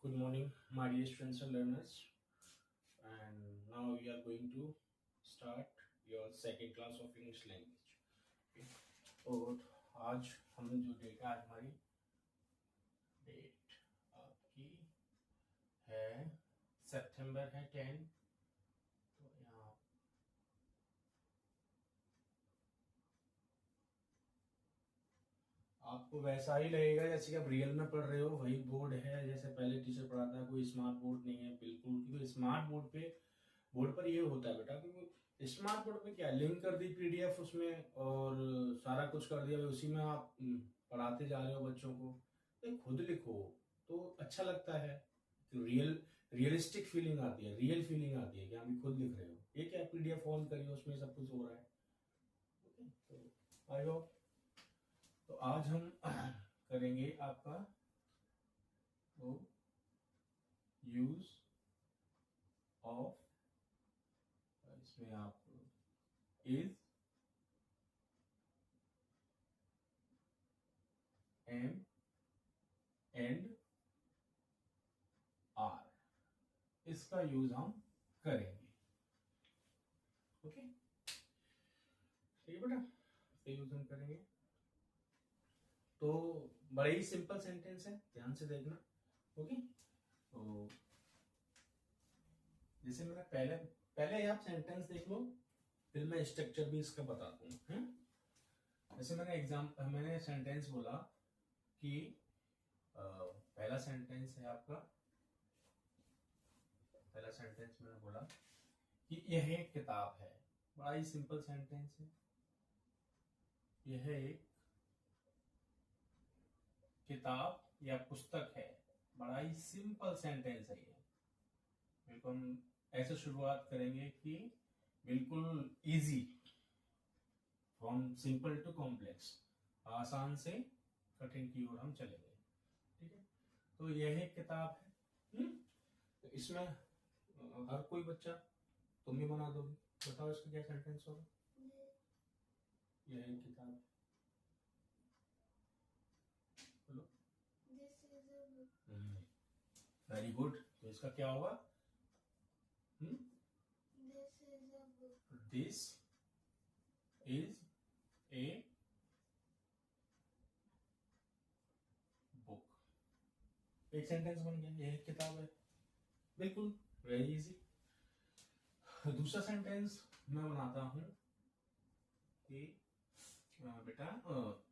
Good morning, my dear students and learners. And now we are going to start your second class of English language. Okay. और आज हमने जो date है, आज हमारी date आपकी है सितंबर है 10। तो यहाँ आपको वैसा ही लगेगा जैसे कि आप रियल में पढ़ रहे हो, वही बोर्ड है जैसे पहले टीचर पढ़ाता है। कोई स्मार्ट बोर्ड नहीं है बिल्कुल, क्योंकि स्मार्ट बोर्ड पर ये होता है बेटा, क्योंकि स्मार्ट बोर्ड पे क्या लिंक कर दी पीडीएफ उसमें और सारा कुछ कर दिया, उसी में आप पढ़ाते जा रहे हो बच्चों को। तो खुद लिखो तो अच्छा लगता है, तो रियलिस्टिक फीलिंग आती है, रियल फीलिंग आती है कि आप भी खुद लिख रहे हो। ये क्या पीडीएफ ऑन करिए, उसमें सब कुछ हो रहा है। ओके, तो आई होप। तो आज हम करेंगे आपका वो यूज ऑफ, इसमें आप इज, एम एंड आर, इसका यूज हम करेंगे। ओके, ठीक है बेटा, इसका यूज हम करेंगे। तो बड़े ही सिंपल सेंटेंस है, ध्यान से देखना। ओके, तो जैसे मैंने पहले आप सेंटेंस देख लो, फिर मैं स्ट्रक्चर भी इसका बताता हूं। जैसे मैंने सेंटेंस बोला कि पहला सेंटेंस है आपका, पहला सेंटेंस मैंने बोला कि यह एक किताब है। बड़ा ही सिंपल सेंटेंस है, यह एक किताब या पुस्तक है। बड़ा ही सिंपल सेंटेंस है ये। बिल्कुल हम ऐसे शुरुआत करेंगे कि बिल्कुल easy, from simple to complex, आसान से कठिन की ओर हम चलेंगे। ठीक है, तो यह एक किताब है। तो इसमें हर कोई बच्चा, तुम भी बना दोगे। बताओ इसका क्या सेंटेंस होगा। यह एक किताब है, बोलो। Very good. तो इसका क्या होगा? This is a book. एक सेंटेंस बन गया, यह एक किताब है। बिल्कुल वेरी इजी। दूसरा सेंटेंस मैं बनाता हूं कि बेटा वह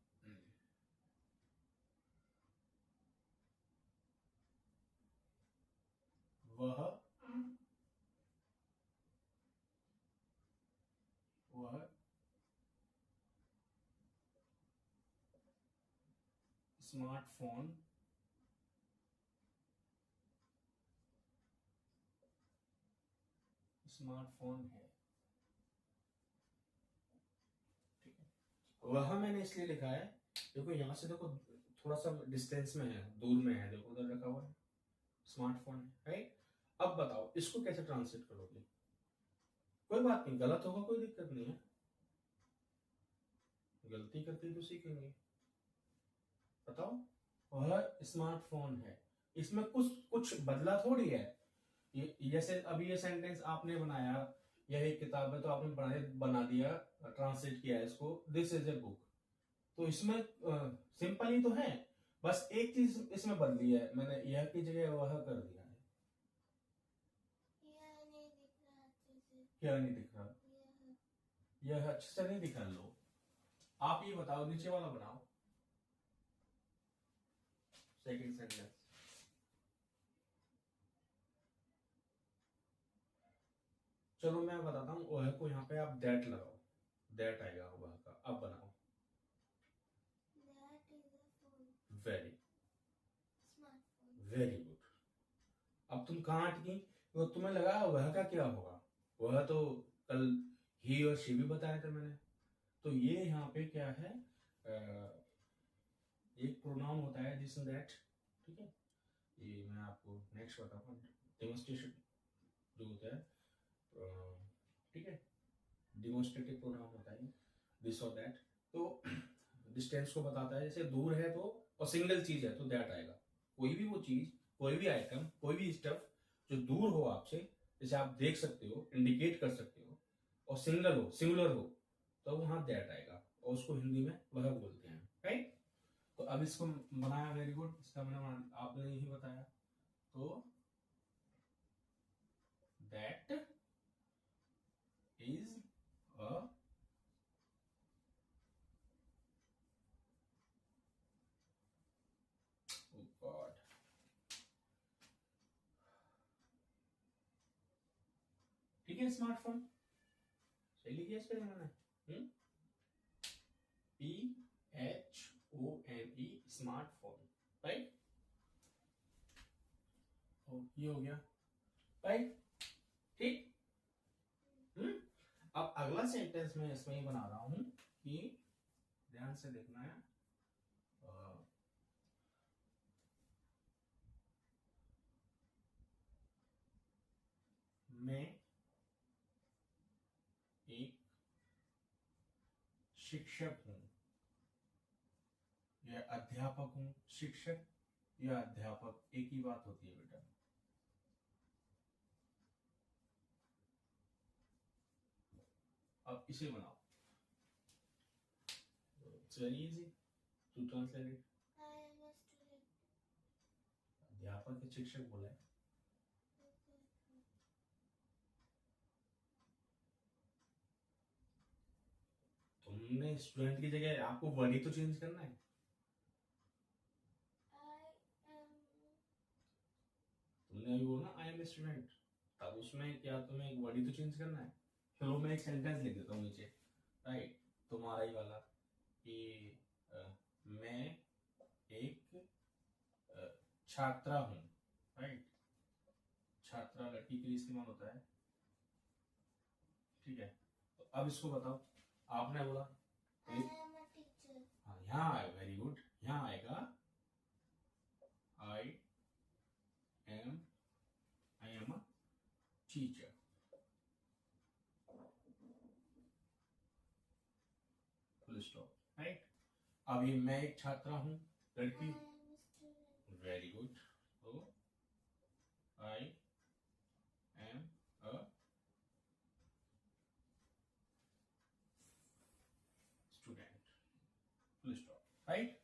स्मार्टफोन है। ठीक है, वह मैंने इसलिए लिखा है, देखो यहां से देखो थोड़ा सा डिस्टेंस में है, दूर में है, देखो उधर रखा हुआ है, स्मार्टफोन है, राइट। अब बताओ इसको कैसे ट्रांसलेट करोगे। कोई बात नहीं, गलत होगा कोई दिक्कत नहीं है, गलती करके तो सीखेंगे। बताओ, वह स्मार्टफोन है, इसमें कुछ बदला थोड़ी है। जैसे अभी ये सेंटेंस आपने बनाया, यह एक किताब है, तो आपने बना दिया, ट्रांसलेट किया है इसको, दिस इज ए बुक। तो इसमें सिंपल ही तो है, बस एक चीज इसमें बदली है, मैंने यह की जगह वह कर दिया है। क्या नहीं दिख रहा? यह अच्छे से नहीं दिखा। लो आप ये बताओ, नीचे वाला बनाओ, सेकंड सेंटेंस। चलो मैं बताता हूं, वह को यहाँ पे आप दैट लगाओ, दैट आएगा वह का। अब बनाओ, वेरी वेरी गुड। अब तुम कहां अटकी? तो तुम्हें लगा वह का क्या होगा, वह तो कल ही और शी भी बताया था मैंने। तो ये यहाँ पे क्या है, एक प्रोनाउन होता है दिस एंड दैट। ठीक है, ये मैं आपको नेक्स्ट बताऊंगा, डेमोन्स्ट्रेशन जो होता है। ठीक है, डिमोन्स्ट्रेटिव प्रोनाउन होता है दिस और दैट। तो डिस्टेंस को बताता है, जैसे दूर है तो, और सिंगल चीज है तो दैट आएगा। कोई भी वो चीज, कोई भी आइटम, कोई भी स्टफ जो दूर हो आपसे, जैसे आप देख सकते हो, इंडिकेट कर सकते हो, और सिंगुलर हो, तो वहां दैट आएगा, और उसको हिंदी में वह बोलते हैं, राइट। तो अब इसको बनाया, वेरी गुड, इसका मैंने आपने यही बताया, तो दैट इज अ गॉड, ठीक है, स्मार्टफोन सही लिखिए इस पे मैंने, PHONE, स्मार्टफोन, राइट। ये हो गया, राइट, ठीक। अब अगला सेंटेंस मैं इसमें ही बना रहा हूं कि ध्यान से देखना है, मैं एक शिक्षक हूं या अध्यापक हूं। शिक्षक या अध्यापक एक ही बात होती है बेटा। अब इसे बनाओ, it's very easy to translate it. अध्यापक या शिक्षक बोला है, तुमने स्टूडेंट की जगह आपको वर्ड ही तो चेंज करना है। तुमने अभी बोला आई एम स्टूडेंट, तब उसमें क्या तुम्हें एक वर्ड ही तो चेंज करना है। चलो मैं एक सेंटेंस लिख देता हूँ नीचे, राइट, तुम्हारा ही वाला कि मैं एक छात्रा हूँ, राइट। छात्रा लड़की के लिए इस्तेमाल होता है, ठीक है। तो अब इसको बताओ, आपने बोला हाँ, यहाँ आए, वेरी गुड, यहाँ आएगा I am a teacher, full stop, right. अब ये मैं एक छात्रा हूँ, लड़की, वेरी गुड, तो I am a student, full stop, right.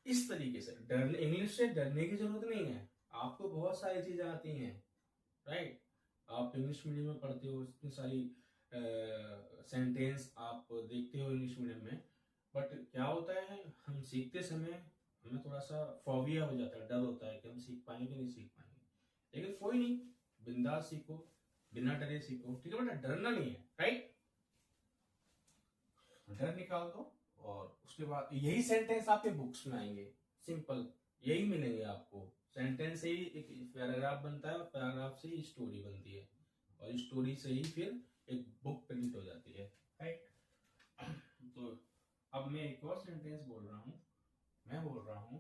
इस तरीके से डरने, इंग्लिश से डरने की जरूरत नहीं है, आपको बहुत सारी चीजें आती हैं, राइट। आप इंग्लिश मीडियम में पढ़ते हो, इतनी सारी सेंटेंस आप देखते हो इंग्लिश मीडियम में, बट क्या होता है, हम सीखते समय हमें थोड़ा सा फोबिया हो जाता है, डर होता है कि हम सीख पाएंगे नहीं सीख पाएंगे, लेकिन कोई नहीं, बिंदास सीखो, बिना डरे सीखो, ठीक है बेटा, डरना नहीं है, राइट। डर निकाल दो, और उसके बाद यही सेंटेंस आपके बुक्स में आएंगे, सिंपल यही मिलेंगे आपको, सेंटेंस से ही एक पैराग्राफ बनता है, और पैराग्राफ से ही स्टोरी बनती है, और स्टोरी से ही फिर एक बुक प्रिंट हो जाती है, राइट। तो अब मैं एक और सेंटेंस बोल रहा हूं, मैं बोल रहा हूं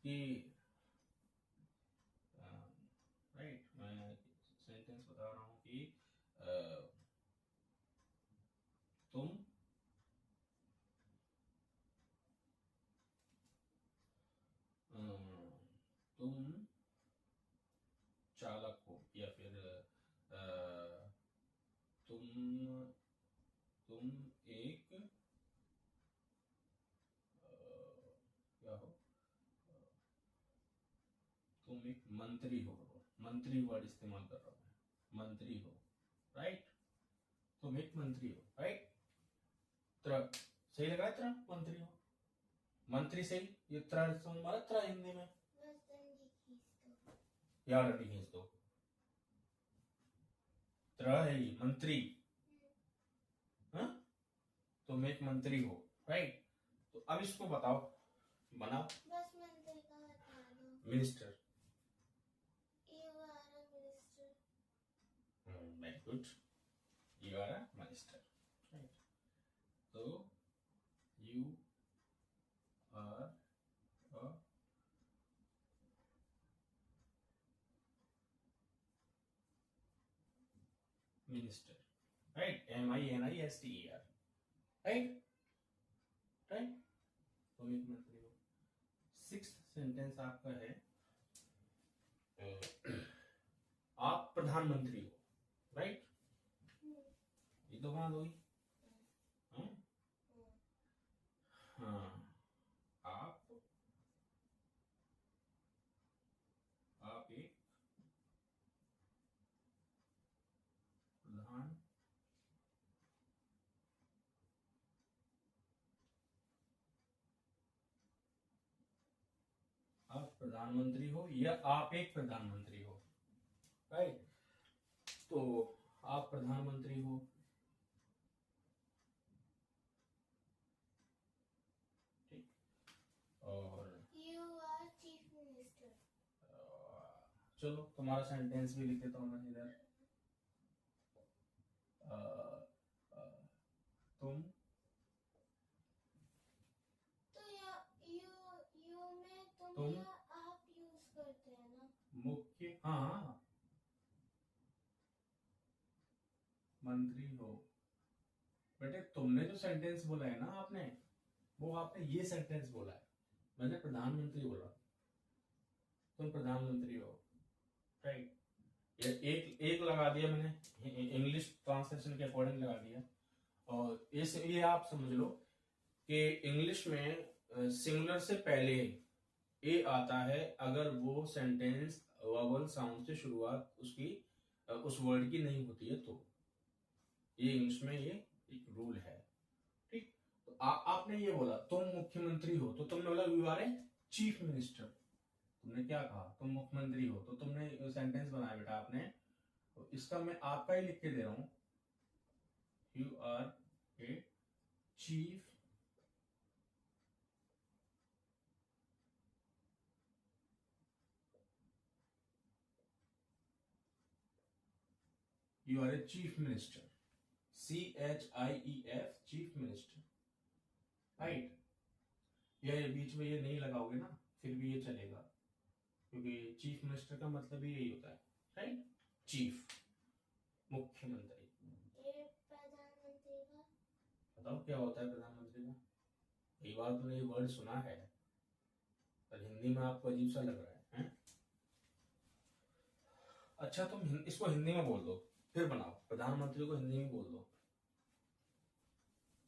कि राइट, मैं सेंटेंस बता रहा हूं कि तुम तुम चालक हो, या फिर तुम तुम एक क्या हो, तुम एक मंत्री हो, मंत्री वर्ड इस्तेमाल कर रहा हूं, मंत्री हो, राइट। तुम एक मंत्री हो, राइट। सही लगा है, मंत्री हो, मंत्री सही, ये त्र हिंदी में यार अभी खींच दो, त्र है ये मंत्री, हाँ, तुम एक मंत्री हो, राइट। तो अब इसको बताओ, बनाओ, बस मंत्री का बता दो, minister, very good, you are a minister, right. तो you are a minister, right, MINISTER, right, right. तुम एक मंत्री हो। सिक्स्थ सेंटेंस आपका है, आप प्रधानमंत्री हो, राइट? ये तो बात हुई। हाँ, आप एक प्रधान आप प्रधानमंत्री हो या आप एक प्रधानमंत्री हो, राइट? तो आप प्रधानमंत्री हो, ठीक, और You are chief minister. चलो तुम्हारा सेंटेंस भी लिख देता हूँ मैं इधर। तुम तो यू में तुम तुम या आप यूज करते हैं ना? मुख्य, हाँ, मंत्री हो। बेटे तुमने जो सेंटेंस बोला है ना, आपने वो आपने ये सेंटेंस बोला है, मैंने प्रधानमंत्री बोला, तुम प्रधानमंत्री हो, राइट? ये एक लगा दिया मैंने, इंग्लिश ट्रांसलेशन के अकॉर्डिंग लगा दिया। और ये आप समझ लो कि इंग्लिश में सिंगुलर से पहले ए आता है अगर वो सेंटेंस वोवल साउंड से शुरुआत उसकी उस वर्ड की नहीं होती है, तो ये इंग्लिश में ये एक रूल है, ठीक? तो आपने ये बोला तुम मुख्यमंत्री हो, तो तुमने बोला you are a chief minister. तुमने क्या कहा? तुम मुख्यमंत्री हो, तो तुमने सेंटेंस बनाया बेटा आपने, तो इसका मैं आपका ही लिख के दे रहा हूं, you are a chief you are a chief minister, CHIEF, chief minister, right? ये बीच में ये नहीं लगाओगे ना फिर भी ये चलेगा, क्योंकि चीफ मिनिस्टर का मतलब ही यही होता है, राइट? चीफ, मुख्यमंत्री। ये प्रधानमंत्री का बताओ क्या होता है प्रधानमंत्री का? कई बार तुमने ये वर्ड सुना है पर हिंदी में आपको अजीब सा लग रहा है, हैं? अच्छा तुम इसको हिंदी में बोल दो, फिर बनाओ, प्रधानमंत्री को हिंदी में बोल दो।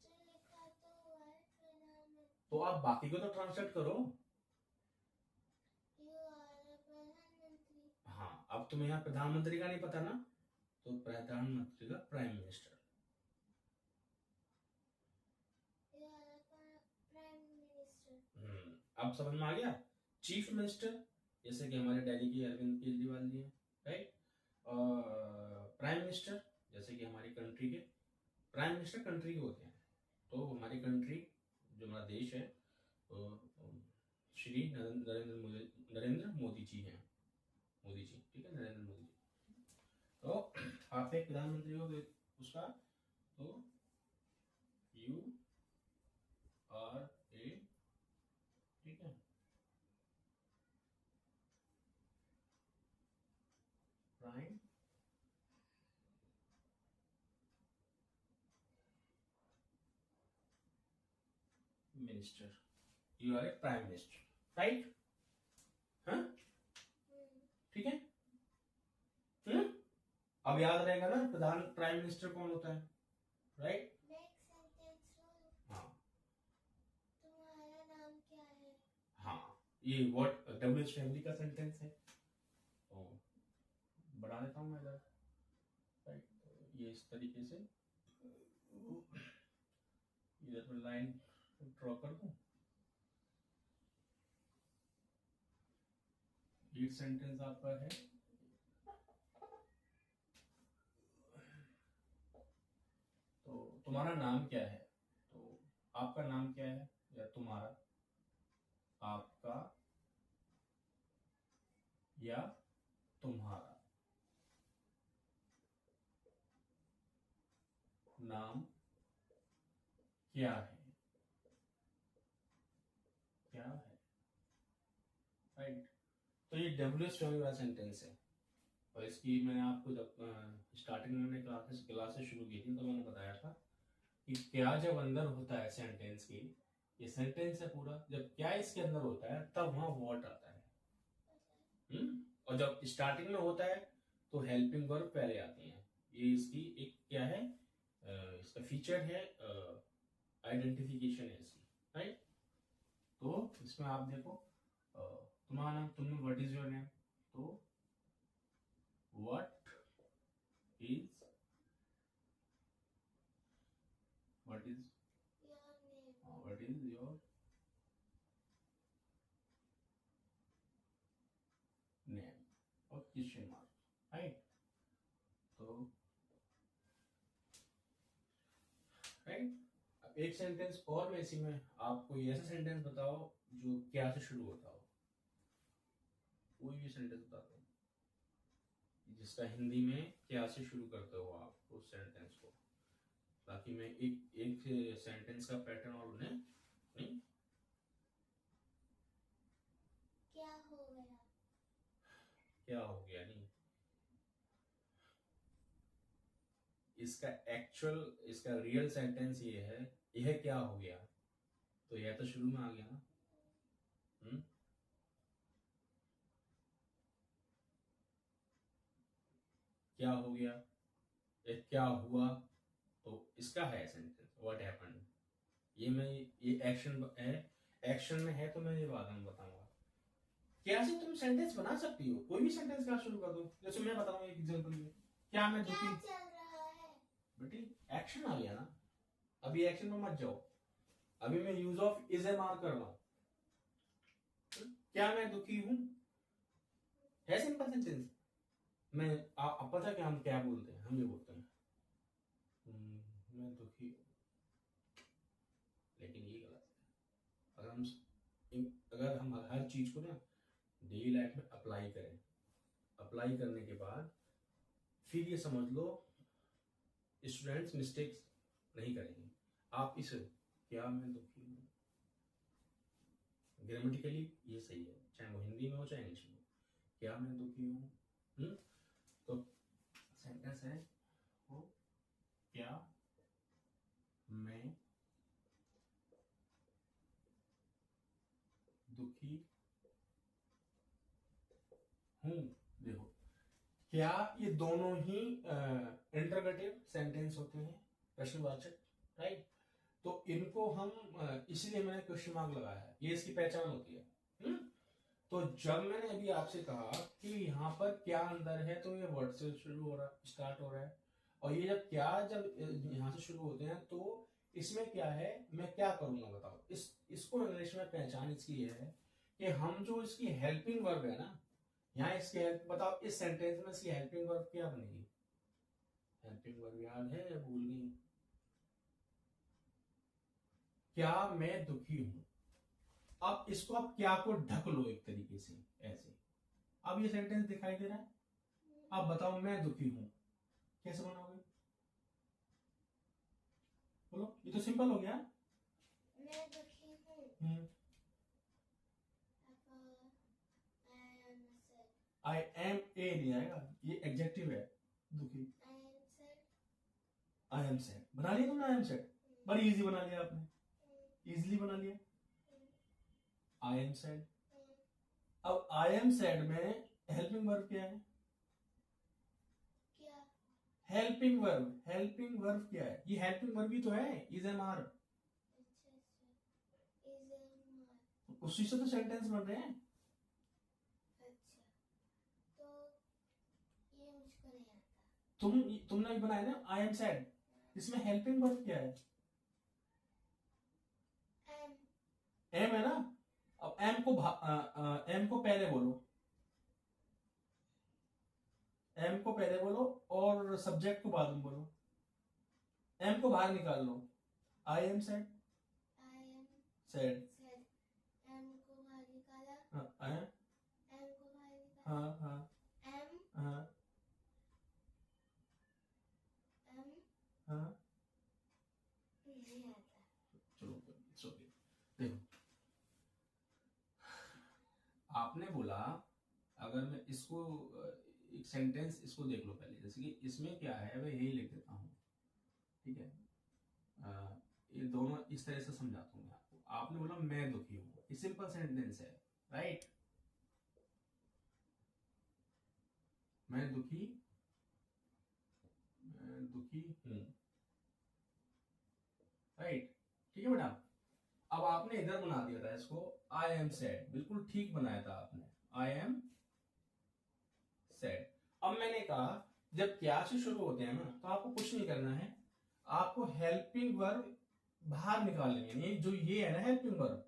जो लिखा तो हुआ है प्रधानमंत्री। तो आप बाकी को तो ट्रांसलेट करो। यू आर प्रधानमंत्री। हाँ, अब तुम्हें यहाँ प्रधानमंत्री का नहीं पता ना, तो प्रधानमंत्री का prime minister. You are prime minister. अब समझ में आ गया? चीफ मिनिस्टर जैसे कि हमारे दिल्ली के अरविंद केजरीवाल जी हैं, राइट? और प्राइम मिनिस्टर जैसे कि हमारी कंट्री के प्राइम मिनिस्टर कंट्री के होते हैं, तो हमारी कंट्री जो हमारा देश है तो श्री नरेंद्र मोदी जी हैं, मोदी जी, ठीक है, नरेंद्र मोदी जी। तो आप एक प्रधानमंत्री हो उसका, तो यू आर ए, ठीक है, prime minister, you are a prime minister, right? हाँ, ठीक है। अब याद रहेगा ना प्रधान प्राइम मिनिस्टर कौन होता है, राइट? हाँ, तुम्हारा नाम क्या है? हाँ, ये व्हाट डब्ल्यूएच फैमिली का सेंटेंस है, तो बढ़ा देता हूँ मैं इधर, राइट? तो ये इस तरीके से इधर मैं लाइन ड्रॉ कर दूं, ये सेंटेंस आपका है, तो तुम्हारा नाम क्या है? तो आपका नाम क्या है या तुम्हारा, आपका या तुम्हारा नाम क्या है, क्या है, राइट? तो ये डब्ल्यूएच फैमिली वाला सेंटेंस है, और इसकी मैंने आपको जब स्टार्टिंग में मैंने क्लासेस शुरू की थी तो मैंने बताया था कि क्या जब अंदर होता है सेंटेंस की, ये सेंटेंस है पूरा, जब क्या इसके अंदर होता है तब वहां व्हाट आता है। और जब स्टार्टिंग में होता है तो हेल्पिंग वर्ब पहले आती हैं। ये इसकी एक क्या है, इसका फीचर है, आइडेंटिफिकेशन है इसकी, राइट। तो इसमें आप देखो, तुम्हारा नाम, तुमने व्हाट इज योर नेम, तो what is what is Your name. What is your name और क्वेश्चन मार्क, राइट। तो राइट, अब एक सेंटेंस और मैं इसी में आपको ये ऐसा सेंटेंस बताओ जो क्या से शुरू होता हो, कोई भी सेंटेंस बता दो जिसका हिंदी में क्या से शुरू करते हो आप उस सेंटेंस को, ताकि मैं एक एक सेंटेंस का पैटर्न और उन्हें नहीं। क्या हो गया? क्या हो गया नहीं, इसका एक्चुअल, इसका रियल सेंटेंस ये है, यह क्या हो गया, तो यह तो शुरू में आ गया ना। क्या हो गया, ये क्या हुआ, तो इसका है सेंटेंस व्हाट हैपेंड। ये मैं, ये एक्शन है, एक्शन में है, तो मैं ये बाद में बताऊंगा। क्या से तुम सेंटेंस बना सकती हो, कोई भी सेंटेंस का शुरू कर दो, जैसे मैं बताऊंगा एक एग्जांपल में, क्या मैं क्या दुखी। चल रहा है? बेटी एक्शन आ गया ना, अभी एक्शन में मत जाओ, अभी मैं यूज ऑफ इज ए मार कर रहा हूं। क्या मैं दुखी हूं, है सिंपल सेंटेंस। मैं आप पता है कि हम क्या बोलते हैं, हम ये बोलते हैं मैं दुखी हूं, लेकिन ये गलत है। अगर हम हर चीज को ना डेली लाइफ में अप्लाई करें, अप्लाई करने के बाद फिर ये समझ लो स्टूडेंट्स मिस्टेक्स नहीं करेंगे। आप इस क्या मैं दुखी हूं, ग्रामेटिकली ये सही है, चाहे वो हिंदी में हो चाहे इंग्लिश में हो, क्या मैं दुखी हूं। तो सेंटेंस है वो, क्या मैं दुखी हूं। देखो क्या, ये दोनों ही इंटरोगेटिव सेंटेंस होते हैं, प्रश्नवाचक, राइट। तो इनको हम इसलिए मैंने क्वेश्चन मार्क लगाया है, ये इसकी पहचान होती है। तो जब मैंने अभी आपसे कहा कि यहाँ पर क्या अंदर है, तो ये वर्ड से शुरू हो रहा है, स्टार्ट हो रहा है, और ये जब क्या, जब यहाँ से शुरू होते हैं तो इसमें क्या है, मैं क्या करूंगा बताओ। इसको इंग्लिश में पहचान इसकी ये है कि हम जो इसकी हेल्पिंग वर्ब है ना, यहाँ इसकी हेल्प बताओ, इस सेंटेंस में इसकी हेल्पिंग वर्ब क्या बनेगी। हेल्पिंग वर्ब याद है या भूल गई। क्या मैं दुखी हूं, अब इसको आप क्या को ढक लो एक तरीके से ऐसे। अब ये सेंटेंस दिखाई दे रहा है, अब बताओ मैं दुखी हूं कैसे बनाओगे, बोलो। ये तो सिंपल हो गया। मैं दुखी हूँ। आई एम ए नहीं आएगा, ये एडजेक्टिव है, दुखी। आई एम सैड बना लिया तुमने, आई एम सैड बड़ी इजी बना लिया आपने, इजीली बना लिया। आई एम सैड, अब आई एम सैड में हेल्पिंग वर्ब क्या है, क्या? हेल्पिंग वर्ब, हेल्पिंग वर्ब क्या है, ये हेल्पिंग वर्ब ही तो है, इज एम आर। उसी से तो सेंटेंस बन रहे हैं। अच्छा, तो ये मुझको नहीं आता। तुमने भी बनाया ना आई एम सैड, इसमें हेल्पिंग वर्ब क्या है, एम है ना। अब एम को एम को पहले बोलो, एम को पहले बोलो और सब्जेक्ट को बाद में बोलो, एम को बाहर निकाल लो, I am sad, sad, M को बाहर निकाला, हाँ एम को बाहर निकाला, हाँ हाँ एम हाँ एम हाँ, नहीं आता। चलो इट्स ओके। देखो आपने बोला, अगर मैं इसको एक सेंटेंस इसको देख लो पहले, जैसे कि इसमें क्या है मैं यही लिख देता हूँ, ठीक है। ये दोनों इस तरह से समझाता हूँ मैं आपको। आपने बोला मैं दुखी हूँ, ये सिंपल सेंटेंस है, राइट। मैं दुखी हूँ, राइट। ठीक है बेटा। अब आपने इधर बना दिया था इसको आई एम सैड, बिल्कुल ठीक बनाया था आपने, आई एम सैड। अब मैंने कहा जब क्या से शुरू होते हैं ना तो आपको कुछ नहीं करना है, आपको हेल्पिंग वर्ब बाहर निकाल लेंगे। ये जो ये है ना हेल्पिंग वर्ब,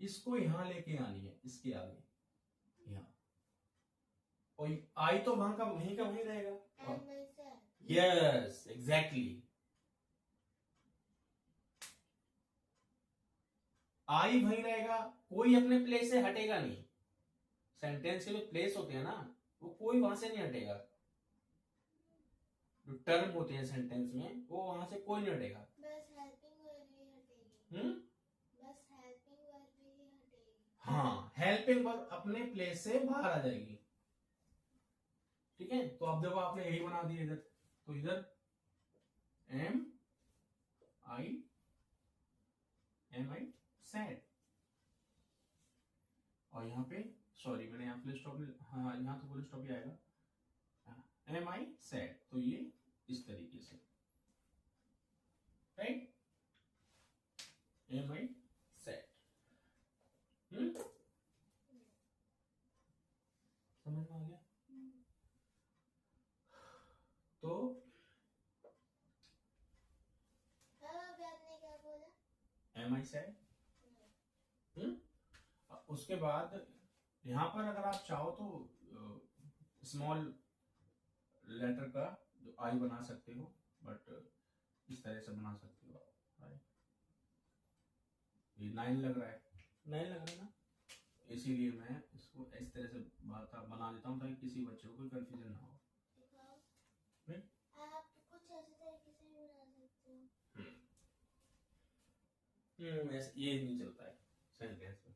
इसको यहां लेके आनी है, इसके आगे यहाँ, और आई तो वहां का वहीं रहेगा। And myself. यस एग्जैक्टली, आई वहीं रहेगा, कोई अपने प्लेस से हटेगा नहीं। सेंटेंस के जो प्लेस होते हैं ना वो कोई वहां से नहीं हटेगा, जो टर्म होते हैं सेंटेंस में वो वहां से कोई नहीं हटेगा। बस हेल्पिंग वर्ब ही हटेगी। बस हेल्पिंग वर्ब ही हटेगी। हाँ, हेल्पिंग वर्ब अपने प्लेस से बाहर आ जाएगी। ठीक है, तो अब देखो आपने यही बना दिया इधर, तो इधर एम आई सैड, और यहाँ पे सॉरी मैंने यहाँ फुल स्टॉप, हाँ यहाँ तो फुल स्टॉप ही आएगा, एम आई सैड, तो ये इस तरीके से, राइट, एम आई सैड। समझ में आ गया? तो आपने क्या बोला? Am I sad. उसके बाद यहाँ पर अगर आप चाहो तो स्मॉल लेटर का जो आई बना सकते हो, बट इस तरह से बना सकते हो, राइट। ये 9 लग रहा है, 9 लग रहा है ना, इसीलिए मैं इसको इस तरह से बना देता हूँ ताकि किसी बच्चे को कोई कंफ्यूजन ना हो। आप कुछ ऐसे तरीके से बना सकते हो। ये नहीं चलता है सेंटेंस में।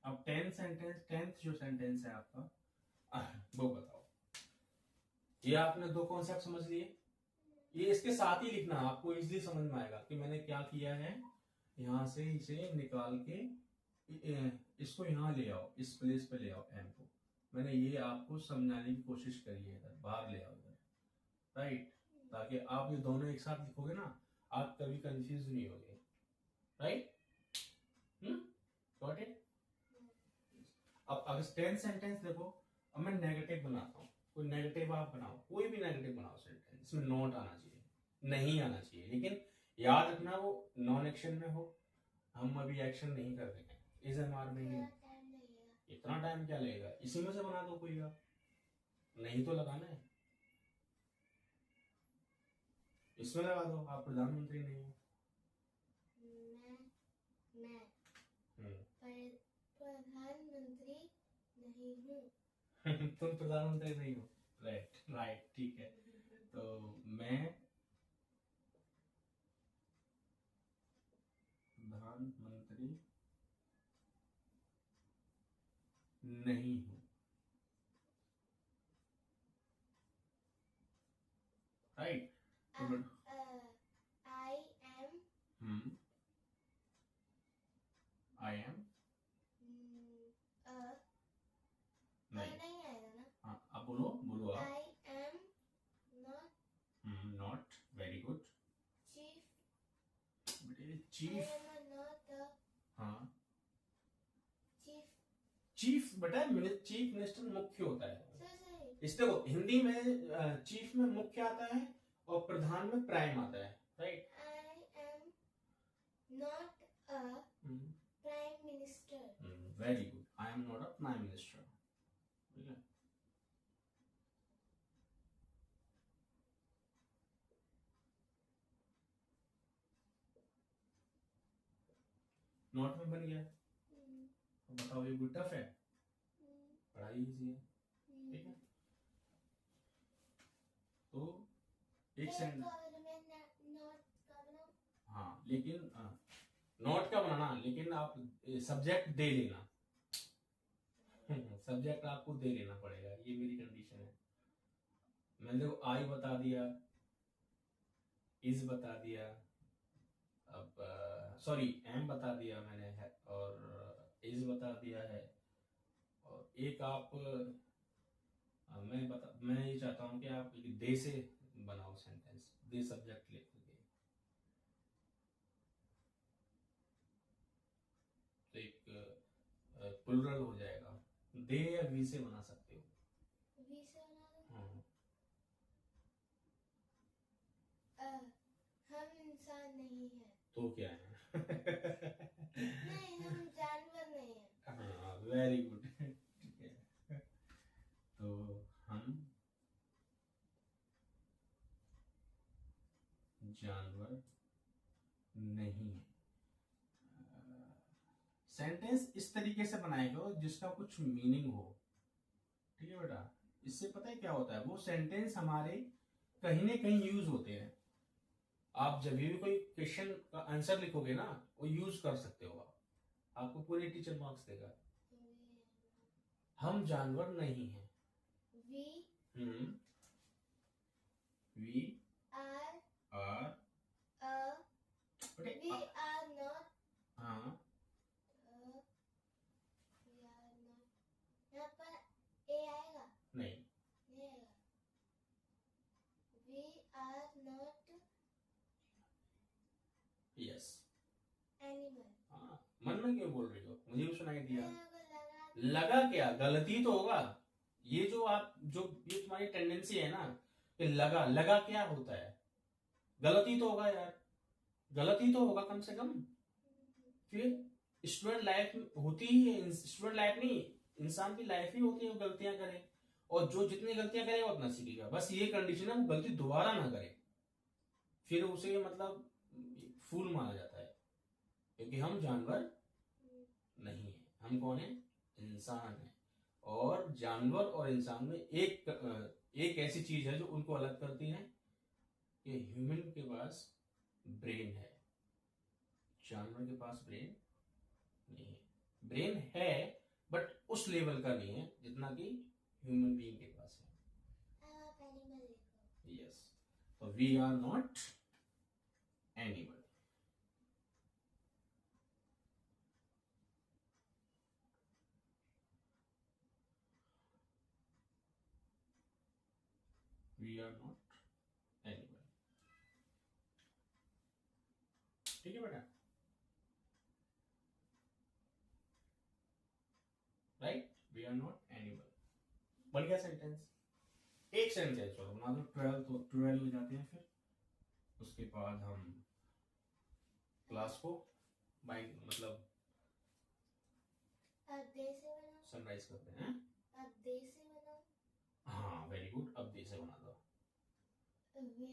अब 10th जो सेंटेंस है आपका, वो बताओ। ये आपने 2 कॉन्सेप्ट समझ लिए, ये इसके साथ ही लिखना, आपको इजीली समझ में आएगा कि मैंने क्या किया है। यहां से इसे निकाल के इसको यहाँ ले आओ, इस प्लेस पे ले आओ एम को। मैंने ये आपको समझाने की कोशिश करी है, इधर बाहर ले आओ इधर, राइट, ताकि आप ये दोनों एक साथ लिखोगे ना आप कभी कंफ्यूज नहीं होगे, राइट। Got it. अब अगर 10 सेंटेंस देखो, अब मैं नेगेटिव बनाता हूँ, कोई नेगेटिव आप बनाओ, कोई भी नेगेटिव बनाओ सेंटेंस, इसमें नॉट आना चाहिए, नहीं आना चाहिए, लेकिन याद रखना वो नॉन एक्शन में हो, हम अभी एक्शन नहीं कर रहे हैं, इस एनवायरमेंट में। इतना टाइम क्या लगेगा, इसी में से बना दो कोई, आप नहीं तो लगाना है, इसमें लगा दो, आप प्रधानमंत्री नहीं हो। मैं प्रधानमंत्री नहीं हूँ। तुम प्रधानमंत्री नहीं हो, राइट, ठीक है। तो मैं प्रधानमंत्री नहीं हूँ, राइट। आई एम नहीं आएगा ना। हाँ, अब बोलो आप। I am not, very good. Chief, हाँ चीफ बेटा, चीफ मिनिस्टर मुख्य होता है। इस देखो हिंदी में चीफ में मुख्य आता है और प्रधान में प्राइम आता है, right. I am not a prime minister. Very good, I am not a prime minister, ठीक है। नॉट में बन गया। बताओ ये कोई टफ है, पढ़ाई इजी है, ठीक है। तो एक सेंटेंस, हाँ लेकिन नोट का बनाना, लेकिन आप सब्जेक्ट दे लेना, सब्जेक्ट आपको दे लेना पड़ेगा, ये मेरी कंडीशन है। मैंने देखो आई बता दिया, इज बता दिया, अब सॉरी एम बता दिया मैंने है, और इज बता दिया है, और एक आप मैं ये चाहता हूँ कि आप एक दे से बनाओ सेंटेंस, दे सब्जेक्ट लेकर के, तो एक प्लुरल हो जाएगा। दे या वी से बना सकते हो। वी से बना दो। हाँ, हम इंसान नहीं है। तो क्या है? नहीं, हम जानवर नहीं है। हाँ, वेरी गुड। ठीक है, तो हम जानवर नहीं है। सेंटेंस इस तरीके से बनाएगा जिसका कुछ मीनिंग हो। ठीक है बेटा, इससे पता है क्या होता है, वो सेंटेंस हमारे कहीं ना कहीं यूज होते हैं। आप जब भी कोई क्वेश्चन का आंसर लिखोगे ना, वो यूज कर सकते हो आप, आपको पूरे टीचर मार्क्स देगा। हम जानवर नहीं हैं। We we are are we are not. हाँ, वी आर नॉट, यहाँ पर ए आएगा? नहीं, नहीं आएगा। We are not yes. Animal. हाँ, मन में क्यों बोल रही हो, मुझे भी सुनाई दिया। लगा। लगा क्या, गलती तो होगा। ये ये तुम्हारी टेंडेंसी है ना कि लगा क्या होता है, गलती तो होगा यार, गलती तो होगा कम से कम। फिर स्टूडेंट लाइफ होती ही है, स्टूडेंट लाइफ नहीं, इंसान की लाइफ ही होती है वो गलतियां करे, और जो जितनी गलतियां करेगा उतना सीखेगा। बस ये कंडीशन है वो गलती दोबारा ना करे, फिर उसे मतलब फूल माना जाता है। क्योंकि हम जानवर नहीं है, हम कौन है, इंसान है। और जानवर और इंसान में एक ऐसी चीज है जो उनको अलग करती है कि ह्यूमन के पास ब्रेन है, जानवर के पास ब्रेन नहीं है। ब्रेन है बट उस लेवल का नहीं है जितना कि ह्यूमन बीइंग के पास है। आप एनिमल लिखो। यस, तो we are not animal. We are not animal. ठीक है बेटा, right, we are not animal. बन गया सेंटेंस। एक सेंटेंस और बना दो, 12 हो जाते हैं। फिर उसके बाद हम क्लास को मतलब अब दे से बनाओ। सनराइज करते हैं। अब दे से बनाओ। हाँ, वेरी गुड, अब दे से बना दो। वे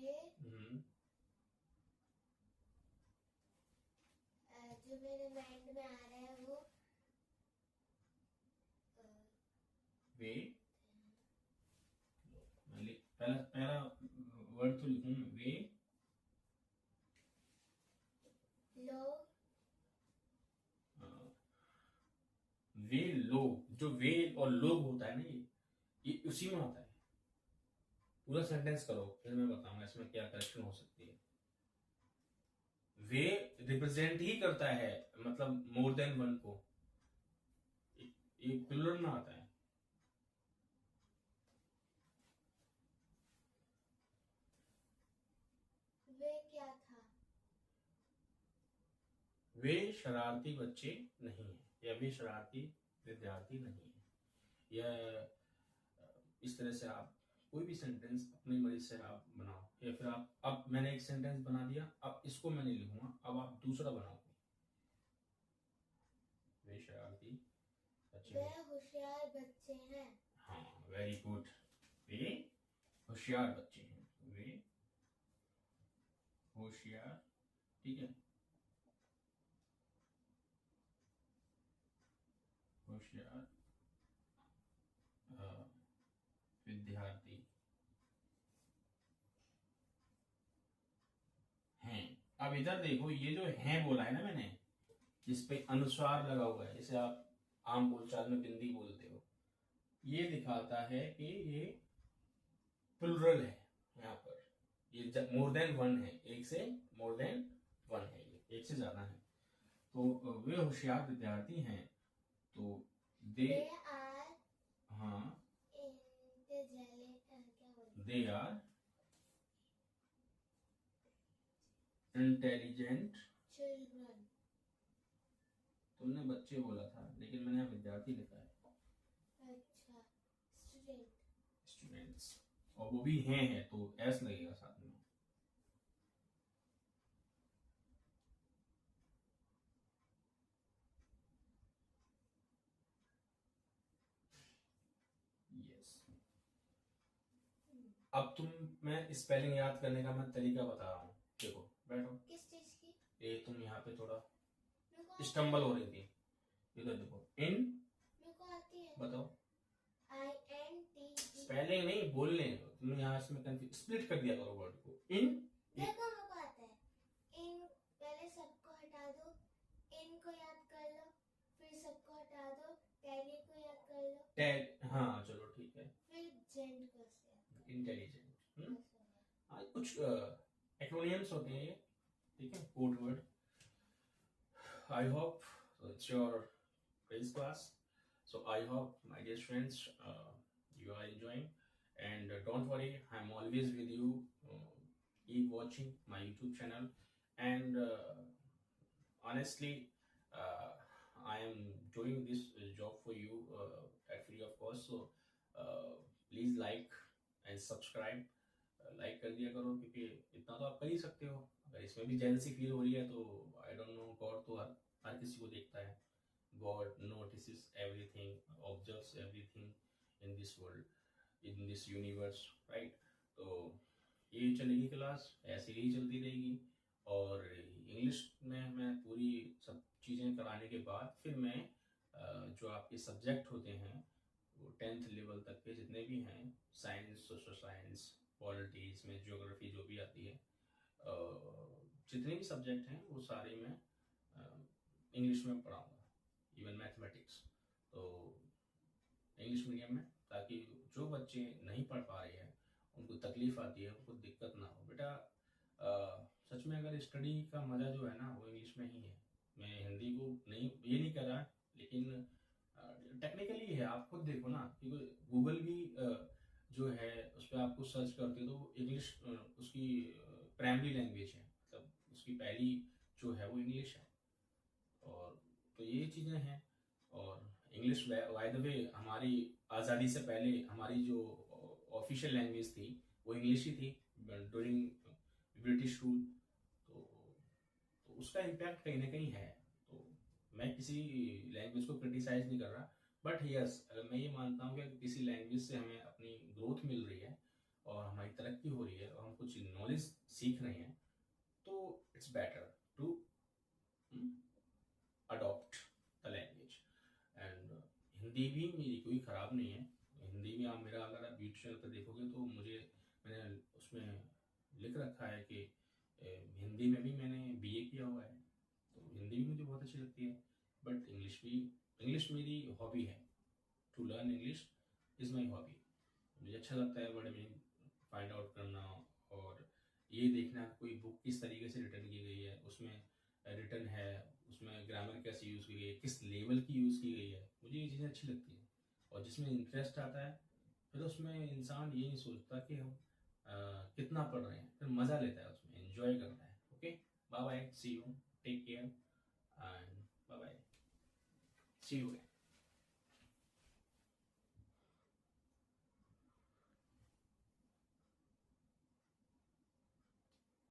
जो मेरे माइंड में आ रहा है वो वे, पहला वर्ड तो लिखूं वे, लोग। वे लोग, जो वे और लोग होता है ना, ये उसी में आता है। पूरा सेंटेंस करो, फिर मैं बताऊंगा इसमें क्या करेक्शन हो सकती है। वे रिप्रेजेंट ही करता है मतलब मोर देन वन को, एक प्लुरल में आता है। वे क्या था? वे शरारती बच्चे नहीं है, या वे शरारती विद्यार्थी नहीं है। या इस तरह से आप कोई भी सेंटेंस अपनी मर्जी से आप बनाओ, या फिर आप, अब मैंने एक सेंटेंस बना दिया, अब इसको मैं नहीं लिखूंगा, अब आप दूसरा बनाओ। वे शरारती बच्चे, वे होशियार बच्चे हैं। हाँ, वेरी गुड, वे होशियार बच्चे हैं, वे होशियार, ठीक है, होशियार विद्यार्थी हैं। अब इधर देखो, ये जो हैं बोला है ना मैंने, जिसपे अनुस्वार लगा हुआ है, जैसे आप आम बोलचाल में बिंदी बोलते हो, ये दिखाता है कि ये प्लुरल है। यहाँ पर ये मोर देन वन है, एक से मोर देन वन है, ये एक से ज्यादा है। तो वे होशियार विद्यार्थी हैं, तो दे They are हाँ दे आर इंटेलिजेंट। children, तुमने बच्चे बोला था, लेकिन मैंने यहाँ विद्यार्थी लिखा है। अच्छा, student, स्टूडेंट्स, और वो भी हैं तो एस लगेगा साथ में। यस। अब मैं स्पेलिंग याद करने का मैं तरीका बता रहा हूँ। देखो बैठो। किस चीज की? ये तुम यहाँ पे थोड़ा मेरे को स्टम्बल हो रही थी। इधर देखो, इन मेरे को आती है। बताओ। INT, स्पेलिंग नहीं बोलने, तुम यहाँ इसमें स्प्लिट कर दिया करो वर्ड को। इन मेरे को आता है। इन पहले सबको हटा दो, इन को याद कर लो, फिर सबको हटा दो, टैली को याद कर लो, टेल, हाँ चलो ठीक है। फिर जेंट को याद इंटेलिजेंट। कर लो। कुछ एक्रोनियम्स होते हैं ये, ठीक है, code word. I hope it's your quiz class. So I hope, my dear friends, you are enjoying. And don't worry, I'm always with you. Keep watching my YouTube channel. And honestly, I am doing this job for you at free of cost. So please like and subscribe. Like कर दिया करो, क्योंकि इतना तो आप कर ही सकते हो। अगर इसमें भी जेलसी फील हो रही है तो आई डोंट नो, गॉड तो हर किसी को देखता है। God notices everything, observes everything in this world, in this universe, right. तो ये चलेगी क्लास, ऐसे ही चलती रहेगी। और इंग्लिश में मैं पूरी सब चीज़ें कराने के बाद फिर मैं जो आपके सब्जेक्ट होते हैं वो 10th लेवल तक के जितने भी हैं, साइंस, सोशल साइंस, पॉलिटिक्स में ज्योग्राफी जो भी आती है, जितने भी सब्जेक्ट हैं वो सारे मैं इंग्लिश में पढ़ाऊँगा, इवन मैथमेटिक्स। तो इंग्लिश मीडियम में, ताकि जो बच्चे नहीं पढ़ पा रहे हैं, उनको तकलीफ़ आती है, उनको दिक्कत ना हो। बेटा सच में अगर स्टडी का मज़ा जो है ना वो इंग्लिश में ही है। मैं हिंदी को नहीं, ये नहीं कर रहा, लेकिन टेक्निकली है। आप खुद देखो ना, क्योंकि गूगल भी जो है उस पर आपको सर्च करते हो तो इंग्लिश उसकी प्राइमरी लैंग्वेज है, मतलब उसकी पहली जो है वो इंग्लिश है। और तो ये चीज़ें हैं। और इंग्लिश बाय द वे हमारी आज़ादी से पहले हमारी जो ऑफिशियल लैंग्वेज थी वो इंग्लिश ही थी ड्यूरिंग ब्रिटिश रूल। तो उसका इम्पैक्ट कहीं ना कहीं है। तो मैं किसी लैंग्वेज को क्रिटिसाइज नहीं कर रहा, बट यस, अगर मैं ये मानता हूँ कि किसी लैंग्वेज से हमें अपनी ग्रोथ मिल रही है और हमारी तरक्की हो रही है और हम कुछ नॉलेज सीख रहे हैं, तो it's better to adopt the language. And Hindi भी मेरी कोई ख़राब नहीं है। हिंदी में आप मेरा अगर आप यूट्यूब चैनल पर देखोगे तो मैंने उसमें लिख रखा है कि हिंदी में भी मैंने BA किया हुआ है, तो हिंदी भी मुझे बहुत अच्छी लगती है। बट इंग्लिश मेरी हॉबी है। To learn English is my hobby. मुझे अच्छा लगता है वर्ड मीनिंग फाइंड आउट करना, और ये देखना कोई बुक किस तरीके से रिटर्न की गई है, उसमें रिटर्न है, उसमें ग्रामर कैसे यूज़ की गई है, किस लेवल की यूज़ की गई है। मुझे ये चीज़ें अच्छी लगती हैं। और जिसमें इंटरेस्ट आता है, फिर उसमें इंसान ये नहीं सोचता कि हम कितना पढ़ रहे हैं, फिर मज़ा लेता है, उसमें एंजॉय करता है। Okay, bye bye, see you, take care and bye bye, see you.